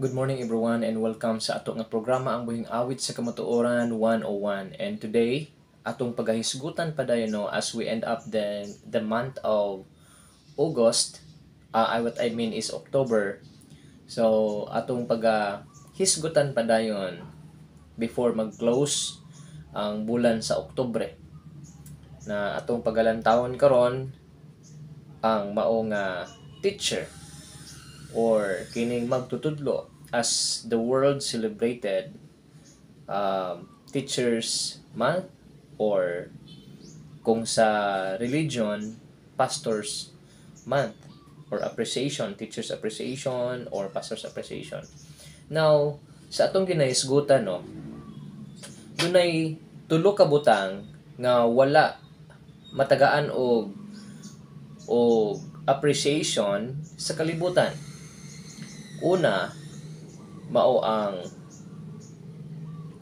Good morning everyone and welcome sa ato nga programa ang buhing awit sa kamatuoran 101. And today, atong pagahisgutan pa dayon no as we end up the month of August. What I mean is October. So atong pagahisgutan pa dayon before mag-close ang bulan sa Oktubre. Na atong pagalantawon karon ang mao nga teacher or kining magtutudlo as the world celebrated Teachers Month, or kung sa religion, Pastors Month, or appreciation, Teachers Appreciation or Pastors Appreciation. Now, sa atong ginahisgutan no, dunay tulo ka butang nga wala matagaan o appreciation sa kalibutan. Una, mao ang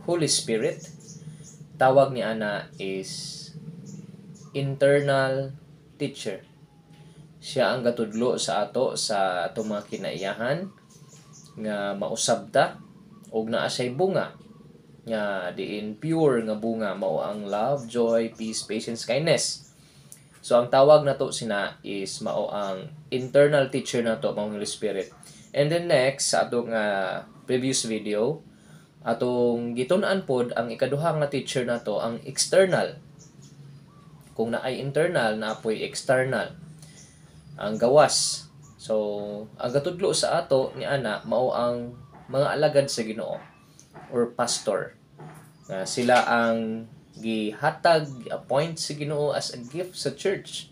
Holy Spirit. Tawag ni ana is internal teacher. Siya ang gatudlo sa ato sa atong mga kinaiyahan nga mausab ta og naa say bunga nga diin pure nga bunga mao ang love, joy, peace, patience, kindness. So ang tawag nato sina is mao ang internal teacher nato mao ang Holy Spirit. And then next sa atong previous video, atong gitun-an pod ang ikaduha nga teacher nato ang external. Kung naay internal, naapoy external. Ang gawas. So ang gatudlo sa ato ni ana mao ang mga alagad sa Ginoo or pastor. Sila ang gihatag, appoint sa Ginoo as a gift sa church.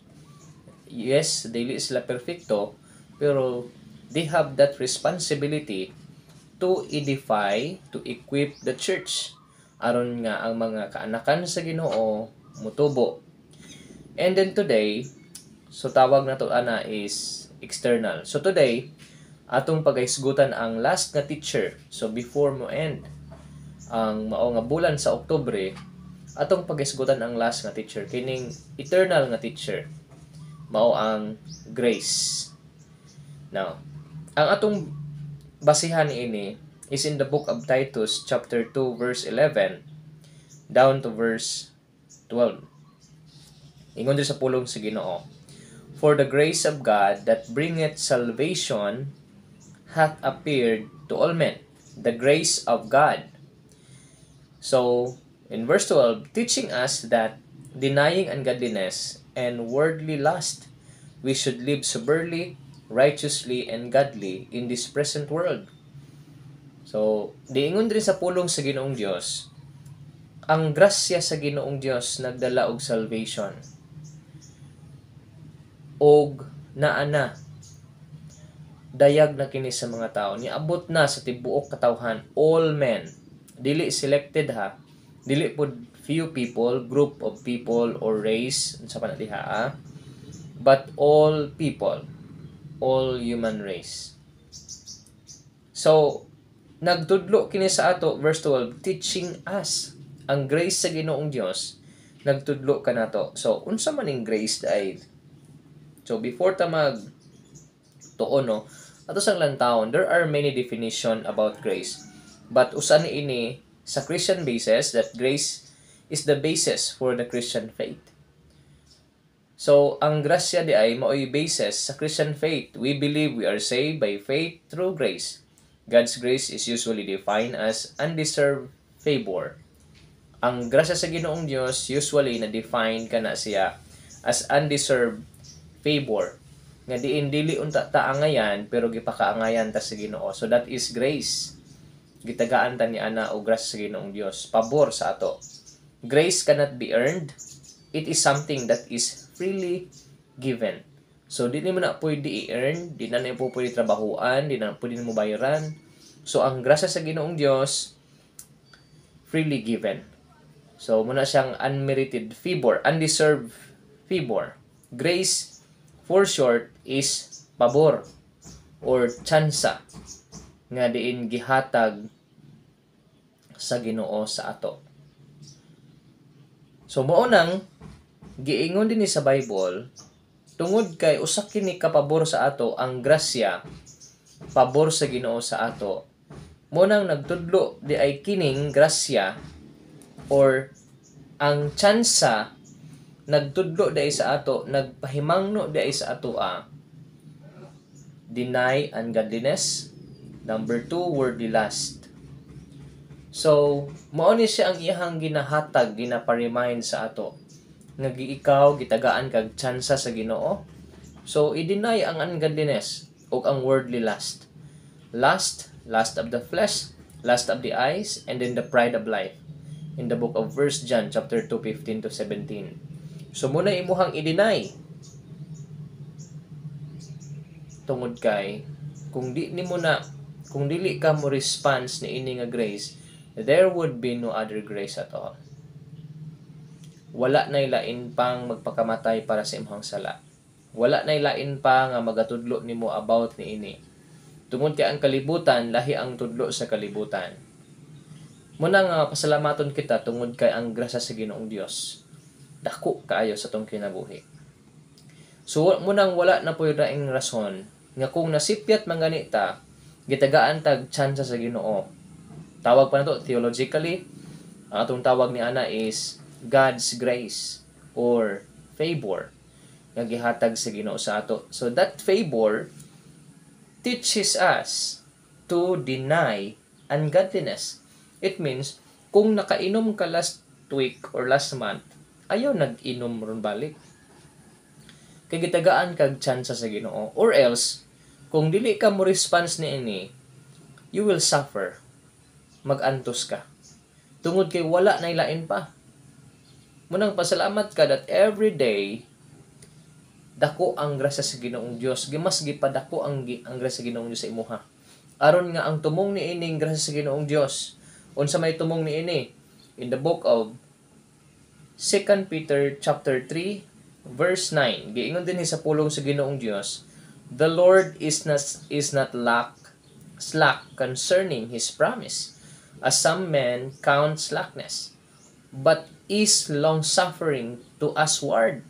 Yes, dili sila perfecto, pero they have that responsibility to edify, to equip the church aron nga ang mga kaanakan sa Ginoo mutubo. And then today, so tawag nato ana is external. So today, atong pagahisgutan ang last nga teacher. So before mo end ang mao nga bulan sa Oktubre, atong pagahisgutan ang last nga teacher, kining eternal nga teacher. Mao ang grace. Now, ang atong basihan ini is in the book of Titus chapter 2 verse 11 down to verse 12. Ingon din sa pulong sa Ginoo, "For the grace of God that bringeth salvation hath appeared to all men." The grace of God. So, in verse 12, teaching us that denying ungodliness and worldly lust, we should live soberly, righteously, and godly in this present world. So, diingon rin sa pulong sa Ginoong Dios, ang grasya sa Ginoong Dios nagdala og salvation. Og naana dayag na kini sa mga tao, niabot na sa tibuok katawhan, all men, dili selected ha, dili pod few people, group of people or race sa panaliha, but all people, all human race. So nagtudlo kini sa ato verse 12, teaching us ang grace sa Ginoong Dios nagtudlo kanato. So unsa man ning grace dai? So before ta mag tuon no, ato sang lantawon, there are many definition about grace. But usa ni ini sa Christian basis that grace is the basis for the Christian faith. So ang grasya di ay mao'y basis sa Christian faith. We believe we are saved by faith through grace. God's grace is usually defined as undeserved favor. Ang grasya sa Ginoong Dios usually na-define kana siya as undeserved favor. Nga diin dili unta ta angayan pero gipakaangayan ta sa Ginoo. So that is grace. Gitagaan ta ni ana og grasya sa Ginoong Dios, pabor sa ato. Grace cannot be earned. It is something that is freely given. So, di mo na pwede i-earn, di na po pwede trabahuan, di na pwede mo bayaran. So, ang grasya sa Ginoong Dios, freely given. So, muna siyang unmerited favor, undeserved favor. Grace, for short, is pabor or tsansa nga diin gihatag sa Ginoo sa ato. So, mao nang giingon din sa Bible, tungod kay usa kini kapabor sa ato ang grasya, pabor sa Ginoo sa ato, mo nang nagtudlo di ay kining grasya or ang tsansa nagtudlo di ay sa ato, nagpahimangno di ay sa ato deny ungodliness. Number 2, worldly lust. So, mao ni siya ang iyang ginahatag, ginapa-remind sa ato. Nga ikaw gitagaan kag tsansa sa Ginoo. So, i-deny ang ungodliness o ang worldly lust. Lust of the flesh, lust of the eyes, and then the pride of life. In the book of 1 John chapter 2, 15 to 17. So, muna imuhang i-deny. Tungod kay, kung dili ka mo response ni ini nga grace, there would be no other grace at all. Wala nay lain pang magpakamatay para sa imong sala. Wala nay lain pa nga magatudlo nimo about ni ini. Tungod kay ang kalibutan, lahi ang tudlo sa kalibutan. Muna nga pasalamaton kita tungod kay ang grasya sa Ginoong Dios dako kaayo sa tong kinabuhi. So munang wala na puyo daing rason nga kung nasipyat man ganita, gitagaan tag tsansa sa Ginoo. Tawag pa na to theologically, ang atong tawag ni ana is God's grace or favor nga gihatag sa Ginoo sa ato. So that favor teaches us to deny ungodliness. It means kung nakainom ka last week or last month, ayaw nag-inom ron balik. Kay gitagaan kag tsansa sa Ginoo, or else kung dili ka mo response niini, you will suffer. Mag-antos ka. Tungod kay wala na ilain pa. Munang pasalamat ka that every day dako ang grasya sa Ginoong Dios, mas gipadako ang grasya sa Ginoong Dios sa imuha. Aron nga ang tumong niining grasya sa Ginoong Dios, unsa may tumong niini in the book of 2 Peter chapter 3 verse 9. Giingon din sa pulong sa Ginoong Dios, the Lord is not slack concerning his promise, as some men count slackness, but is long-suffering to usward,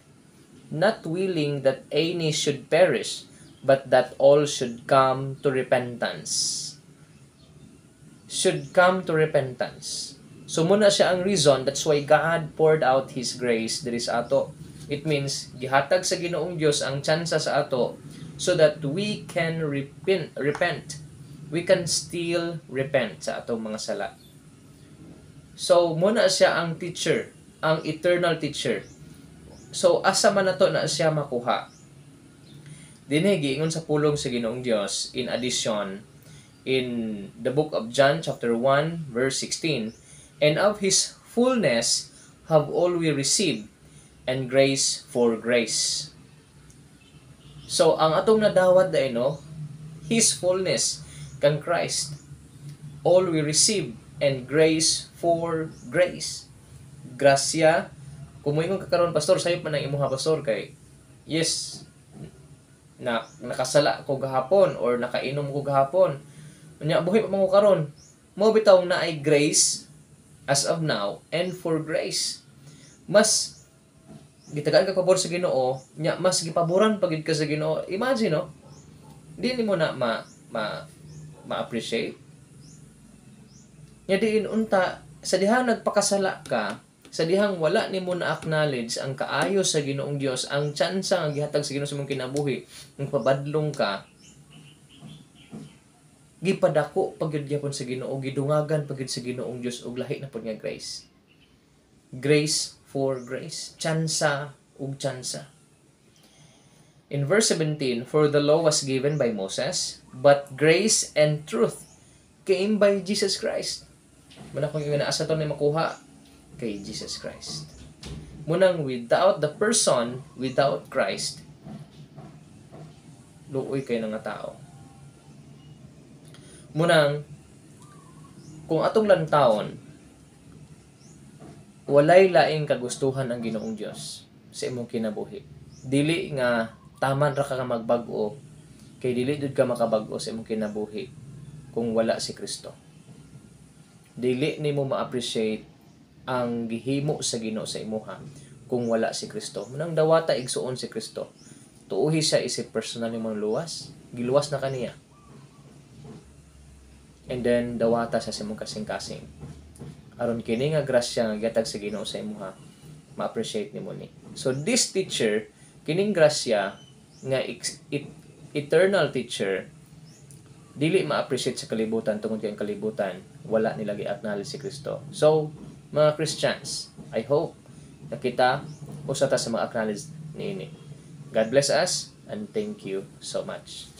not willing that any should perish, but that all should come to repentance. Should come to repentance. So muna siya ang reason, that's why God poured out His grace diri sa ato. It means, gihatag sa Ginoong Dios ang tsansa sa ato so that we can repent. We can still repent sa atong mga sala. So, muna siya ang teacher, ang eternal teacher. So, asa man nato na siya makuha. Dinhi giingon sa pulong sa Ginoong Dios, in addition, in the book of John chapter 1 verse 16, and of His fullness have all we received, and grace for grace. So, ang atong nadawat dahil, His fullness, kang Christ, all we receive, and grace for grace. Grasya, kung mo ingon kakaroon, pastor, sayop man ang imuha, pastor, kay, yes, nakasala ko gahapon, or nakainom ko gahapon, buhi pa mo karon, mo bitaw na ay grace, as of now, and for grace. Mas gitagaan ka pabor sa Ginoo, mas gipaboran pagid ka sa Ginoo. Imagine, di mo na ma-appreciate. Nya diin unta sa dihang nagpakasala ka, sa dihang wala nimo na acknowledge ang kaayo sa Ginoong Dios, ang tsansa nga gihatag sa Ginoo sa imong kinabuhi, ang pabadlong ka, gipadako pagid gyapon sa Ginoo, gidungagan pagid sa Ginoong Dios og lahi na pud nga grace. Grace for grace, tsansa ug tsansa. In verse 17, for the law was given by Moses, but grace and truth came by Jesus Christ. Muna kung inaasa to na makuha kay Jesus Christ. Munang without the person, without Christ, luoy kayo ng tao. Munang, kung atong lantawon, walay laing kagustuhan ang Ginoong Dios sa imong kinabuhi. Dili nga taman ra ka magbag-o, kay dili jud ka makabag-o sa imong kinabuhi kung wala si Kristo. Dili nimo ma-appreciate ang gihimo sa Ginoo sa imuha kung wala si Kristo. Munang dawata igsuon si Kristo. Tuuhi siya isip personal nimong luwas, giluwas na kaniya. and then dawata sa imong kasing-kasing. Aron kini nga grasya nga gihatag sa Ginoo sa imuha, ma-appreciate nimo ni. So this teacher, kining grasya nga eternal teacher, dili ma-appreciate sa kalibutan tungod kay ang kalibutan wala nila gi-acknowledge si Kristo. So mga Christians, I hope na kita usa ta sa ma-acknowledge niini. God bless us and thank you so much.